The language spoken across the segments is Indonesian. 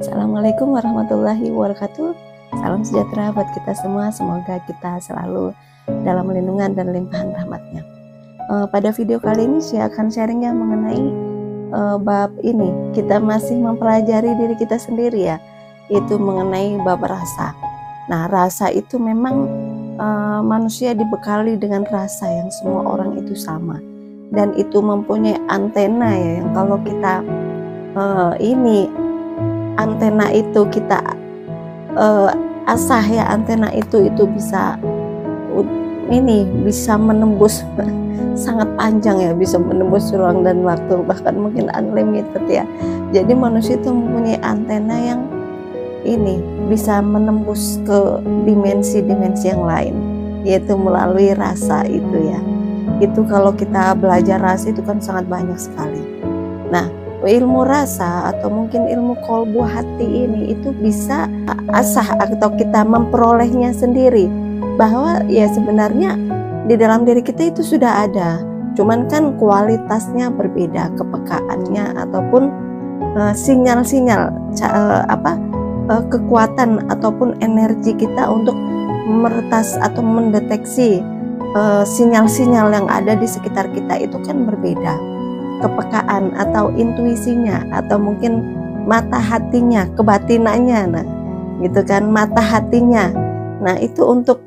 Assalamualaikum warahmatullahi wabarakatuh. Salam sejahtera buat kita semua. Semoga kita selalu dalam lindungan dan limpahan rahmatnya. Pada video kali ini saya akan sharing mengenai bab ini. Kita masih mempelajari diri kita sendiri ya, itu mengenai bab rasa. Nah, rasa itu memang manusia dibekali dengan rasa yang semua orang itu sama, dan itu mempunyai antena ya, yang kalau kita antena itu kita asah ya, antena itu bisa bisa menembus sangat panjang ya, bisa menembus ruang dan waktu, bahkan mungkin unlimited ya. Jadi manusia itu mempunyai antena yang bisa menembus ke dimensi-dimensi yang lain, yaitu melalui rasa itu ya. Itu kalau kita belajar rasa itu kan sangat banyak sekali. Nah, ilmu rasa atau mungkin ilmu kolbu hati ini itu bisa asah atau kita memperolehnya sendiri, bahwa ya sebenarnya di dalam diri kita itu sudah ada, cuman kan kualitasnya berbeda, kepekaannya ataupun sinyal-sinyal kekuatan ataupun energi kita untuk meretas atau mendeteksi sinyal-sinyal yang ada di sekitar kita itu kan berbeda. Kepekaan atau intuisinya atau mungkin mata hatinya, kebatinannya, nah gitu kan, mata hatinya. Nah, itu untuk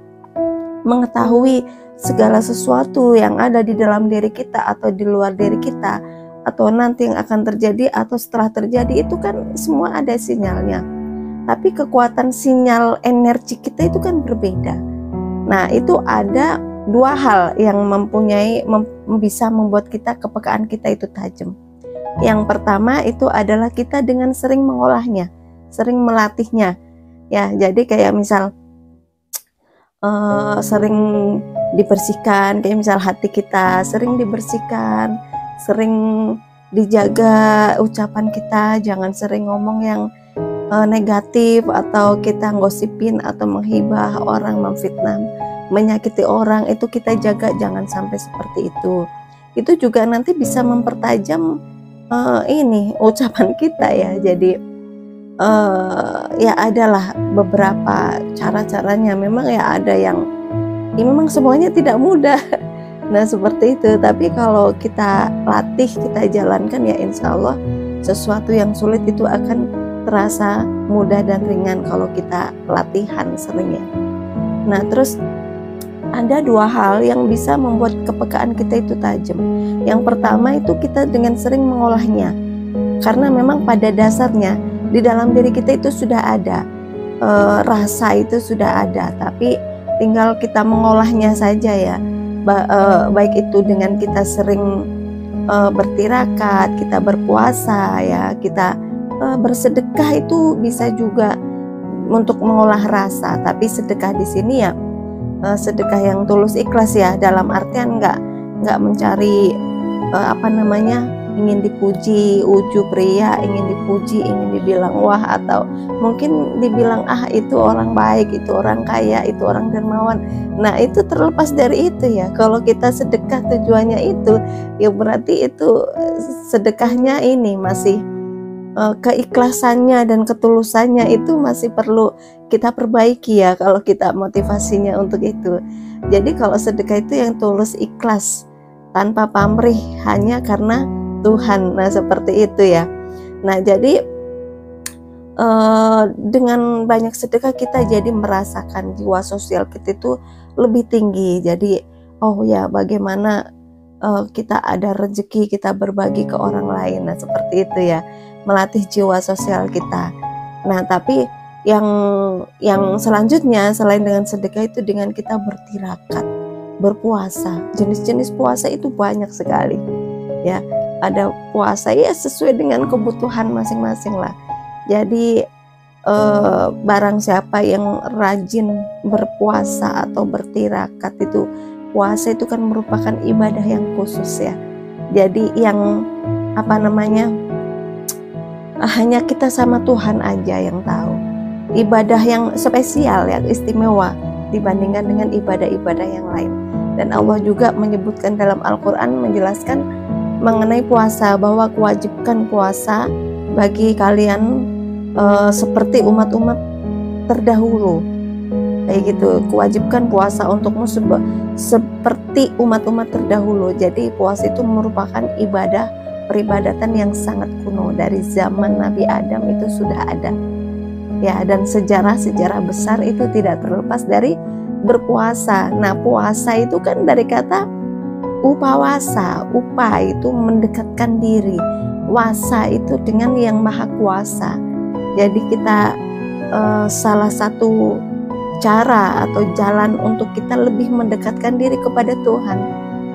mengetahui segala sesuatu yang ada di dalam diri kita atau di luar diri kita, atau nanti yang akan terjadi atau setelah terjadi, itu kan semua ada sinyalnya. Tapi kekuatan sinyal energi kita itu kan berbeda. Nah, itu ada dua hal yang bisa membuat kepekaan kita itu tajam. Yang pertama itu adalah kita dengan sering mengolahnya, sering melatihnya ya. Jadi kayak misal sering dibersihkan, kayak misal hati kita sering dibersihkan, sering dijaga ucapan kita, jangan sering ngomong yang negatif, atau kita ngosipin atau menghibah orang, memfitnah, menyakiti orang, itu kita jaga jangan sampai seperti itu. Itu juga nanti bisa mempertajam ucapan kita ya. Jadi ya adalah beberapa cara-caranya. Memang ya ada yang memang semuanya tidak mudah. Nah, seperti itu. Tapi kalau kita latih, kita jalankan ya, insya Allah sesuatu yang sulit itu akan terasa mudah dan ringan kalau kita latihan sering ya. Nah, terus ada dua hal yang bisa membuat kepekaan kita itu tajam. Yang pertama itu kita dengan sering mengolahnya, karena memang pada dasarnya di dalam diri kita itu sudah ada rasa, itu sudah ada, tapi tinggal kita mengolahnya saja ya. Baik itu dengan kita sering bertirakat, kita berpuasa ya, kita bersedekah, itu bisa juga untuk mengolah rasa. Tapi sedekah di sini ya sedekah yang tulus ikhlas ya, dalam artian nggak mencari ingin dipuji, ujub ria, ingin dipuji, ingin dibilang wah, atau mungkin dibilang itu orang baik, itu orang kaya, itu orang dermawan. Nah, itu terlepas dari itu ya. Kalau kita sedekah tujuannya itu ya, berarti itu sedekahnya ini masih keikhlasannya dan ketulusannya itu masih perlu kita perbaiki ya, kalau kita motivasinya untuk itu. Jadi kalau sedekah itu yang tulus ikhlas, tanpa pamrih, hanya karena Tuhan. Nah, seperti itu ya. Nah, jadi dengan banyak sedekah kita jadi merasakan jiwa sosial kita itu lebih tinggi. Jadi oh ya, bagaimana kita ada rezeki, kita berbagi ke orang lain. Nah, seperti itu ya, melatih jiwa sosial kita. Nah, tapi yang selanjutnya selain dengan sedekah itu dengan kita bertirakat, berpuasa. Jenis-jenis puasa itu banyak sekali ya. Ada puasa ya sesuai dengan kebutuhan masing-masing lah. Jadi barang siapa yang rajin berpuasa atau bertirakat, itu puasa itu kan merupakan ibadah yang khusus ya. Jadi yang hanya kita sama Tuhan aja yang tahu. Ibadah yang spesial, yang istimewa dibandingkan dengan ibadah-ibadah yang lain. Dan Allah juga menyebutkan dalam Al-Quran, menjelaskan mengenai puasa, bahwa kewajiban puasa bagi kalian seperti umat-umat terdahulu. Kayak gitu, kewajiban puasa untukmu seperti umat-umat terdahulu. Jadi puasa itu merupakan ibadah peribadatan yang sangat kuno, dari zaman Nabi Adam itu sudah ada. Ya, dan sejarah-sejarah besar itu tidak terlepas dari berpuasa. Nah, puasa itu kan dari kata upawasa. Upa itu mendekatkan diri, wasa itu dengan yang maha kuasa. Jadi kita salah satu cara atau jalan untuk kita lebih mendekatkan diri kepada Tuhan.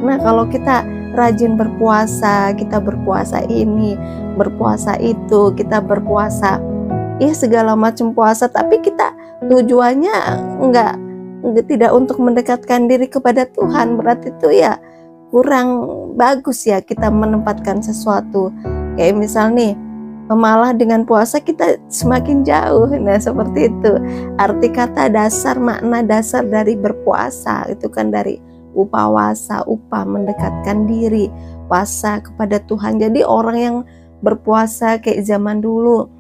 Nah, kalau kita rajin berpuasa, kita berpuasa ini, berpuasa itu, kita berpuasa ya segala macam puasa, tapi kita tujuannya tidak untuk mendekatkan diri kepada Tuhan, berarti itu ya kurang bagus ya kita menempatkan sesuatu. Kayak misal nih, malah dengan puasa kita semakin jauh. Nah, seperti itu arti kata dasar, makna dasar dari berpuasa itu kan dari upawasa, upa mendekatkan diri, puasa kepada Tuhan. Jadi orang yang berpuasa kayak zaman dulu,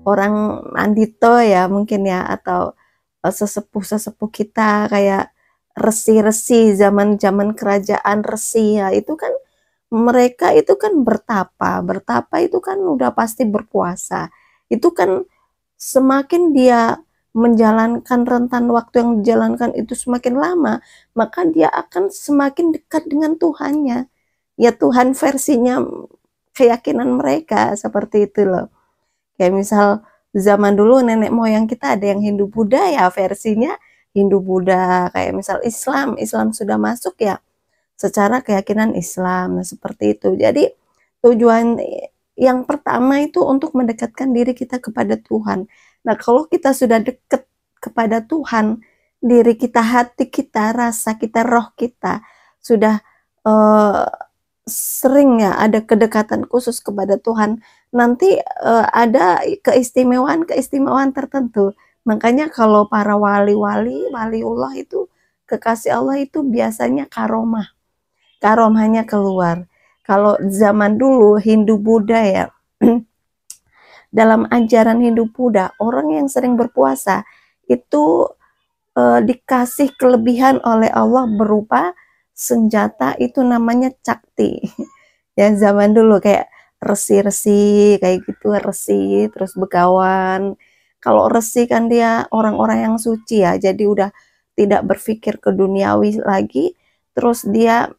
orang Andito ya mungkin ya, atau sesepuh-sesepuh kita kayak resi-resi zaman-zaman kerajaan resi ya, itu kan mereka itu kan bertapa itu kan udah pasti berpuasa. Itu kan semakin dia menjalankan rentan waktu yang dijalankan itu semakin lama, maka dia akan semakin dekat dengan Tuhannya. Ya Tuhan versinya keyakinan mereka seperti itu loh. Kayak misal zaman dulu nenek moyang kita ada yang Hindu Buddha ya, versinya Hindu Buddha. Kayak misal Islam sudah masuk ya secara keyakinan Islam. Nah, seperti itu. Jadi tujuan yang pertama itu untuk mendekatkan diri kita kepada Tuhan. Nah, kalau kita sudah dekat kepada Tuhan, diri kita, hati kita, rasa kita, roh kita sudah sering ya ada kedekatan khusus kepada Tuhan, nanti ada keistimewaan tertentu. Makanya kalau para waliullah itu, kekasih Allah itu biasanya karomahnya keluar. Kalau zaman dulu Hindu Buddha ya, dalam ajaran Hindu Buddha, orang yang sering berpuasa itu dikasih kelebihan oleh Allah berupa senjata, itu namanya cakti. Ya zaman dulu kayak resi-resi kayak gitu, resi terus begawan. Kalau resi kan dia orang-orang yang suci ya, jadi udah tidak berpikir ke duniawi lagi, terus dia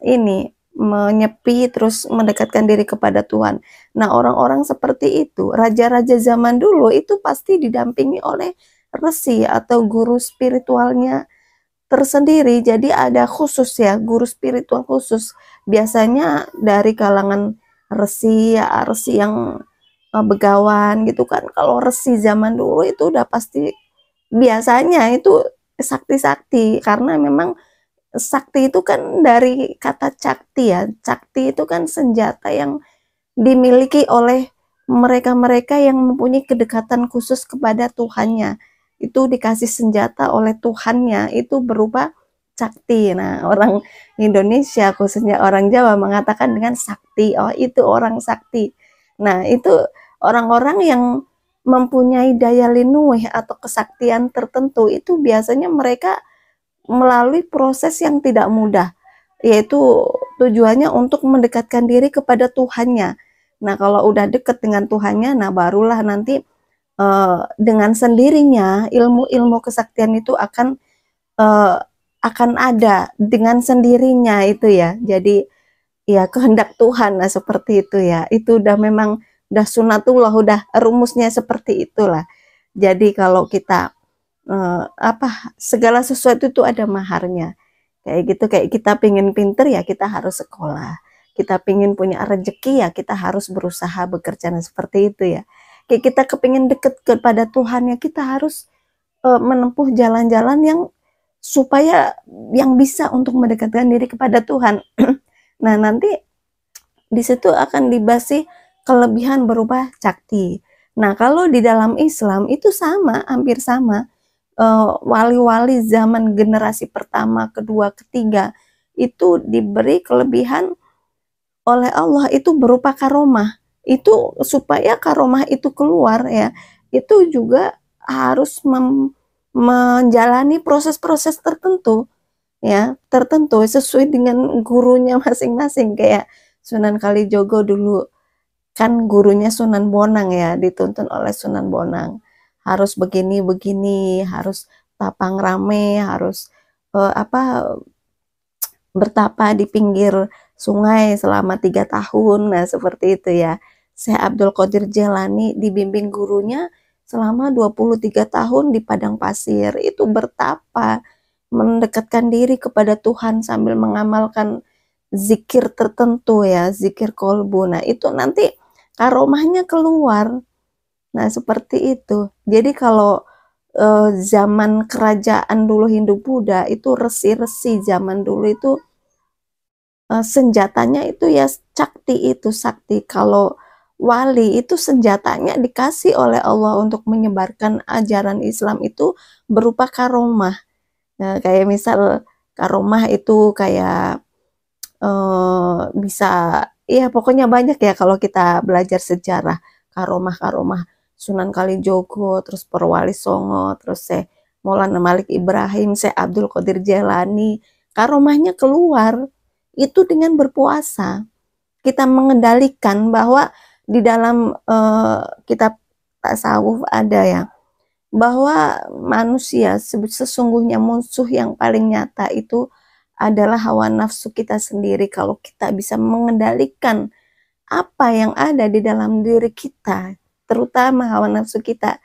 ini menyepi terus mendekatkan diri kepada Tuhan. Nah, orang-orang seperti itu, raja-raja zaman dulu itu pasti didampingi oleh resi atau guru spiritualnya tersendiri. Jadi ada khusus ya, guru spiritual khusus. Biasanya dari kalangan resi ya, resi yang begawan gitu kan. Kalau resi zaman dulu itu udah pasti biasanya itu sakti-sakti, karena memang sakti itu kan dari kata cakti ya. Cakti itu kan senjata yang dimiliki oleh mereka-mereka yang mempunyai kedekatan khusus kepada Tuhannya. Itu dikasih senjata oleh Tuhannya, itu berupa cakti. Nah, orang Indonesia khususnya orang Jawa mengatakan dengan sakti. Oh, itu orang sakti. Nah, itu orang-orang yang mempunyai daya linuih atau kesaktian tertentu, itu biasanya mereka melalui proses yang tidak mudah, yaitu tujuannya untuk mendekatkan diri kepada Tuhannya. Nah, kalau udah dekat dengan Tuhannya, nah barulah nanti dengan sendirinya ilmu-ilmu kesaktian itu akan ada dengan sendirinya itu ya. Jadi ya kehendak Tuhan, nah seperti itu ya. Itu udah memang udah sunatullah, udah rumusnya seperti itulah. Jadi kalau kita segala sesuatu itu ada maharnya. Kayak gitu, kayak kita pingin pinter ya kita harus sekolah. Kita pingin punya rezeki ya kita harus berusaha bekerja. Nah, seperti itu ya. Kayak kita kepingin deket kepada Tuhan ya kita harus menempuh jalan-jalan yang supaya yang bisa untuk mendekatkan diri kepada Tuhan. Nah, nanti di situ akan dibasih kelebihan berupa cakti. Nah, kalau di dalam Islam itu sama, hampir sama. Wali-wali zaman generasi pertama, kedua, ketiga itu diberi kelebihan oleh Allah itu berupa karomah. Itu supaya karomah itu keluar ya, itu juga harus menjalani proses-proses tertentu, ya, tertentu sesuai dengan gurunya masing-masing. Kayak Sunan Kalijogo dulu, kan gurunya Sunan Bonang ya, dituntun oleh Sunan Bonang. Harus begini-begini, harus tapang rame, harus bertapa di pinggir sungai selama 3 tahun. Nah, seperti itu ya. Syekh Abdul Qadir Jailani dibimbing gurunya selama 23 tahun di padang pasir. Itu bertapa, mendekatkan diri kepada Tuhan sambil mengamalkan zikir tertentu ya, zikir kolbu. Nah, itu nanti karomahnya keluar. Nah, seperti itu. Jadi kalau zaman kerajaan dulu Hindu-Buddha itu resi-resi zaman dulu itu senjatanya itu ya sakti. Kalau wali itu senjatanya dikasih oleh Allah untuk menyebarkan ajaran Islam itu berupa karomah. Nah, kayak misal karomah itu kayak bisa, ya pokoknya banyak ya kalau kita belajar sejarah karomah-karomah Sunan Kalijogo, terus Perwali Songo, terus Syekh Maulana Malik Ibrahim, Syekh Abdul Qadir Jailani. Karomahnya keluar itu dengan berpuasa. Kita mengendalikan bahwa di dalam kitab tasawuf ada ya, bahwa manusia sesungguhnya musuh yang paling nyata itu adalah hawa nafsu kita sendiri. Kalau kita bisa mengendalikan apa yang ada di dalam diri kita, terutama hawa nafsu kita,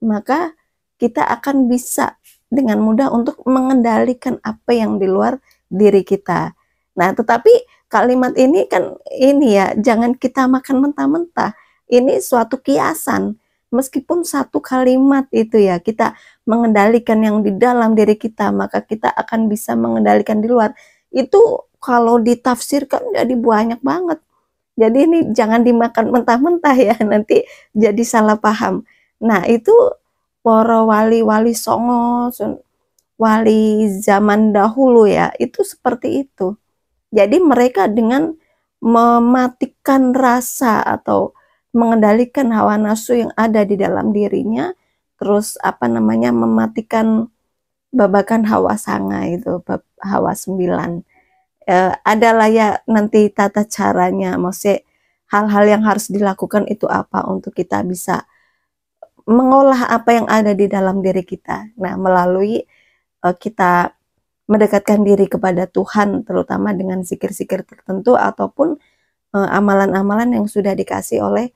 maka kita akan bisa dengan mudah untuk mengendalikan apa yang di luar diri kita. Nah, tetapi kalimat ini kan ini ya, jangan kita makan mentah-mentah. Ini suatu kiasan. Meskipun satu kalimat itu ya, kita mengendalikan yang di dalam diri kita, maka kita akan bisa mengendalikan di luar. Itu kalau ditafsirkan jadi banyak banget. Jadi ini jangan dimakan mentah-mentah ya, nanti jadi salah paham. Nah, itu para wali-wali Songo, wali zaman dahulu ya, itu seperti itu. Jadi mereka dengan mematikan rasa atau mengendalikan hawa nafsu yang ada di dalam dirinya, terus mematikan babakan hawa sanga itu, hawa 9. Adalah ya nanti tata caranya, maksudnya hal-hal yang harus dilakukan itu apa untuk kita bisa mengolah apa yang ada di dalam diri kita. Nah, melalui kita mendekatkan diri kepada Tuhan, terutama dengan zikir-zikir tertentu ataupun amalan-amalan yang sudah dikasih oleh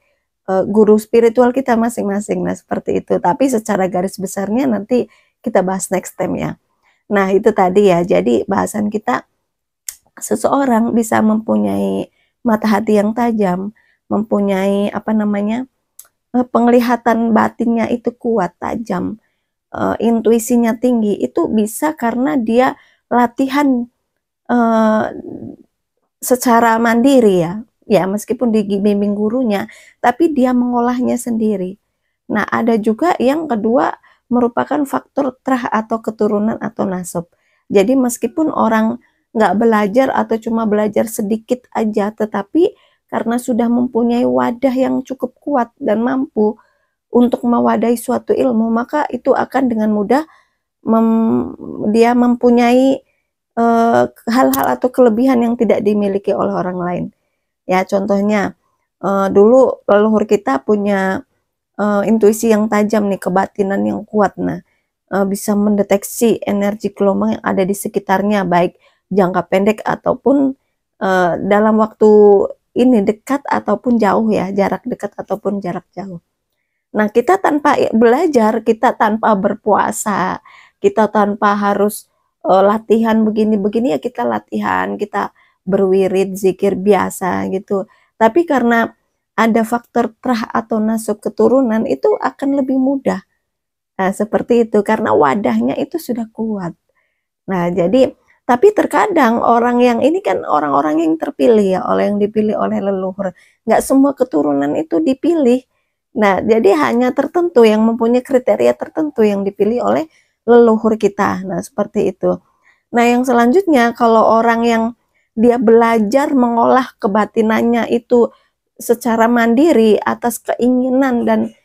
guru spiritual kita masing-masing. Nah, seperti itu. Tapi secara garis besarnya nanti kita bahas next time ya. Nah, itu tadi ya. Jadi bahasan kita, seseorang bisa mempunyai mata hati yang tajam, mempunyai penglihatan batinnya itu kuat, tajam, intuisinya tinggi, itu bisa karena dia latihan secara mandiri ya meskipun dibimbing gurunya, tapi dia mengolahnya sendiri. Nah, ada juga yang kedua merupakan faktor terah atau keturunan atau nasab. Jadi meskipun orang nggak belajar atau cuma belajar sedikit aja, tetapi karena sudah mempunyai wadah yang cukup kuat dan mampu untuk mewadahi suatu ilmu, maka itu akan dengan mudah dia mempunyai hal-hal atau kelebihan yang tidak dimiliki oleh orang lain. Ya, contohnya dulu leluhur kita punya intuisi yang tajam nih, kebatinan yang kuat. Nah, bisa mendeteksi energi gelombang yang ada di sekitarnya, baik jangka pendek ataupun dalam waktu ini dekat ataupun jauh ya, jarak dekat ataupun jarak jauh. Nah, kita tanpa belajar, kita tanpa berpuasa, kita tanpa harus latihan begini-begini ya, kita latihan, kita berwirid, zikir biasa gitu. Tapi karena ada faktor terah atau nasab keturunan, itu akan lebih mudah. Nah, seperti itu, karena wadahnya itu sudah kuat. Nah, jadi, tapi terkadang orang yang ini kan orang-orang yang terpilih ya, yang dipilih oleh leluhur. Nggak semua keturunan itu dipilih. Nah, jadi hanya tertentu yang mempunyai kriteria tertentu yang dipilih oleh leluhur kita. Nah, seperti itu. Nah, yang selanjutnya, kalau orang yang dia belajar mengolah kebatinannya itu secara mandiri atas keinginan dan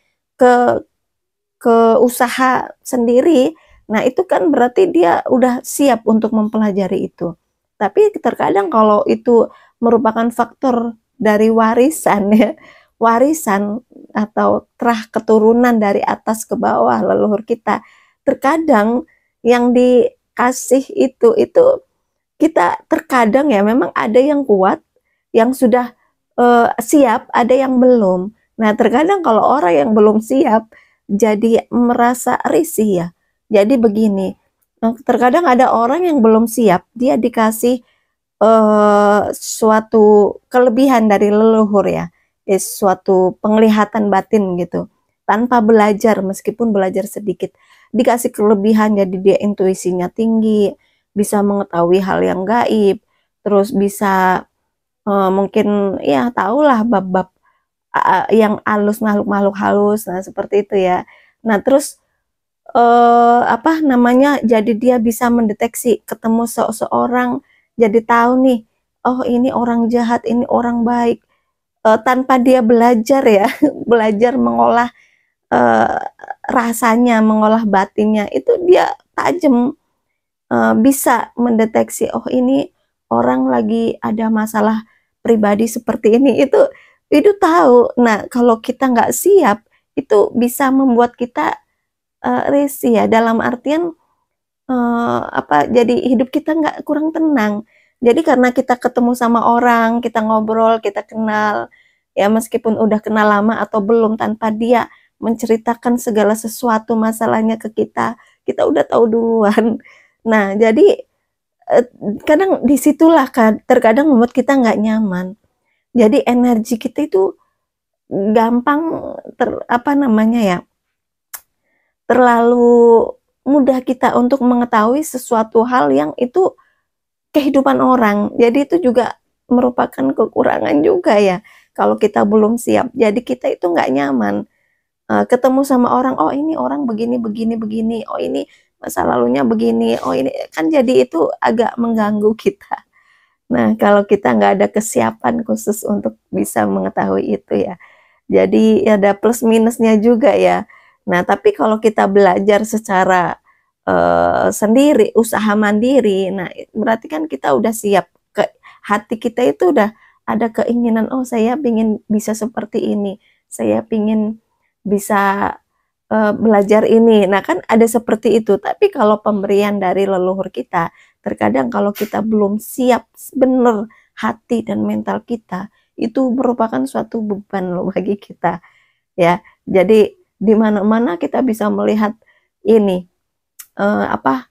ke usaha sendiri, nah itu kan berarti dia udah siap untuk mempelajari itu. Tapi terkadang kalau itu merupakan faktor dari warisan ya, warisan atau terah keturunan dari atas ke bawah leluhur kita, terkadang yang dikasih itu kita terkadang ya memang ada yang kuat, yang sudah siap, ada yang belum. Nah, terkadang kalau orang yang belum siap jadi merasa risih ya. Jadi begini, terkadang ada orang yang belum siap, dia dikasih suatu kelebihan dari leluhur ya, suatu penglihatan batin gitu. Tanpa belajar, meskipun belajar sedikit, dikasih kelebihan jadi dia intuisinya tinggi, bisa mengetahui hal yang gaib, terus bisa mungkin ya tahulah bab-bab yang halus, makhluk-makhluk halus, nah seperti itu ya. Nah terus apa namanya, jadi dia bisa mendeteksi ketemu seseorang, jadi tahu nih, oh ini orang jahat, ini orang baik, tanpa dia belajar ya, belajar mengolah eh, rasanya, mengolah batinnya, itu dia tajam, bisa mendeteksi, oh ini orang lagi ada masalah pribadi seperti ini, itu tahu. Nah kalau kita nggak siap, itu bisa membuat kita risih ya, dalam artian apa, jadi hidup kita nggak kurang tenang. Jadi karena kita ketemu sama orang, kita ngobrol, kita kenal, ya meskipun udah kenal lama atau belum, tanpa dia menceritakan segala sesuatu masalahnya ke kita udah tahu duluan. Nah, jadi eh, kadang disitulah terkadang membuat kita nggak nyaman. Jadi energi kita itu gampang apa namanya ya, terlalu mudah kita untuk mengetahui sesuatu hal yang itu kehidupan orang. Jadi itu juga merupakan kekurangan juga ya kalau kita belum siap. Jadi kita itu nggak nyaman. Ketemu sama orang, oh ini orang begini begini begini, oh ini masa lalunya begini, oh ini kan, jadi itu agak mengganggu kita. Nah kalau kita nggak ada kesiapan khusus untuk bisa mengetahui itu ya, jadi ada plus minusnya juga ya. Nah, tapi kalau kita belajar secara sendiri, usaha mandiri, nah berarti kan kita udah siap. Hati kita itu udah ada keinginan, oh saya ingin bisa seperti ini, saya ingin bisa belajar ini. Nah kan ada seperti itu. Tapi kalau pemberian dari leluhur kita, terkadang kalau kita belum siap benar hati dan mental kita, itu merupakan suatu beban loh bagi kita ya. Jadi di mana-mana kita bisa melihat ini apa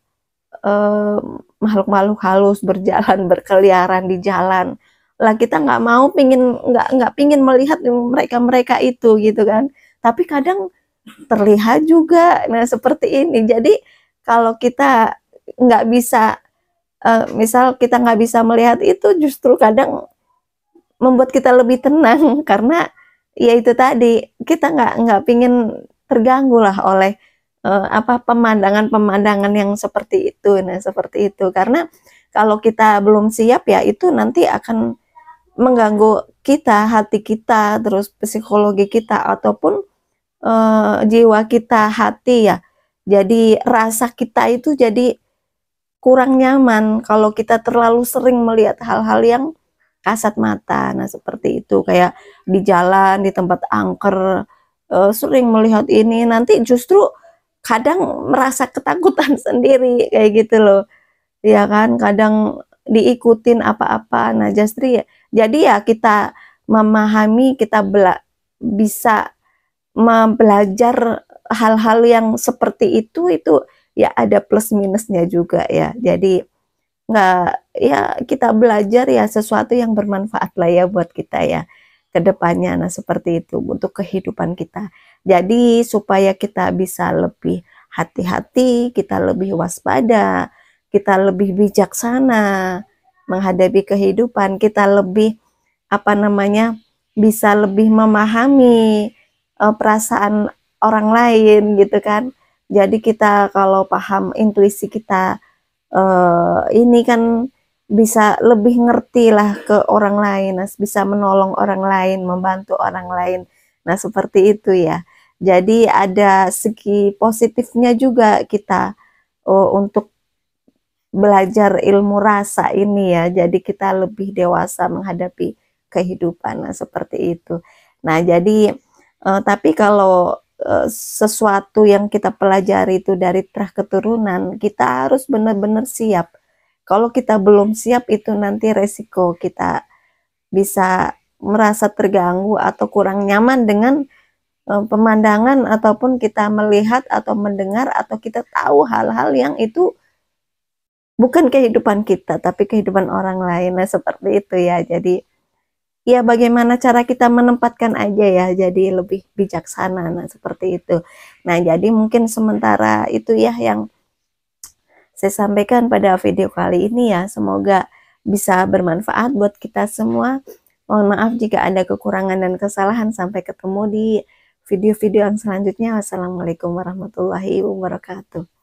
makhluk-makhluk halus berjalan, berkeliaran di jalan. Lah kita nggak mau, nggak pingin melihat mereka-mereka itu gitu kan. Tapi kadang terlihat juga. Nah seperti ini. Jadi kalau kita nggak bisa, misal kita nggak bisa melihat itu, justru kadang membuat kita lebih tenang karena ya itu tadi, kita nggak pingin terganggu lah oleh apa, pemandangan-pemandangan yang seperti itu. Nah seperti itu, karena kalau kita belum siap ya itu nanti akan mengganggu kita, hati kita, terus psikologi kita, ataupun jiwa kita, hati ya. Jadi rasa kita itu jadi kurang nyaman kalau kita terlalu sering melihat hal-hal yang kasat mata. Nah seperti itu, kayak di jalan, di tempat angker, sering melihat ini, nanti justru kadang merasa ketakutan sendiri kayak gitu loh ya kan. Kadang diikutin apa-apa. Nah jadi ya kita memahami, kita bisa belajar hal-hal yang seperti itu ya ada plus minusnya juga ya. Jadi nggak, ya kita belajar ya sesuatu yang bermanfaat lah ya buat kita ya ke depannya. Nah seperti itu untuk kehidupan kita. Jadi supaya kita bisa lebih hati-hati, kita lebih waspada, kita lebih bijaksana menghadapi kehidupan, kita lebih apa namanya, bisa lebih memahami perasaan orang lain gitu kan. Jadi kita kalau paham intuisi kita, ini kan bisa lebih ngerti lah ke orang lain, bisa menolong orang lain, membantu orang lain. Nah seperti itu ya. Jadi ada segi positifnya juga kita untuk belajar ilmu rasa ini ya. Jadi kita lebih dewasa menghadapi kehidupan. Nah, seperti itu. Nah, jadi tapi kalau sesuatu yang kita pelajari itu dari terah keturunan, kita harus benar-benar siap. Kalau kita belum siap itu nanti resiko kita bisa merasa terganggu atau kurang nyaman dengan pemandangan ataupun kita melihat atau mendengar atau kita tahu hal-hal yang itu bukan kehidupan kita tapi kehidupan orang lain. Nah, seperti itu ya. Jadi ya bagaimana cara kita menempatkan aja ya, jadi lebih bijaksana. Nah, seperti itu. Nah, jadi mungkin sementara itu ya yang saya sampaikan pada video kali ini ya. Semoga bisa bermanfaat buat kita semua. Mohon maaf jika ada kekurangan dan kesalahan. Sampai ketemu di video-video yang selanjutnya. Wassalamualaikum warahmatullahi wabarakatuh.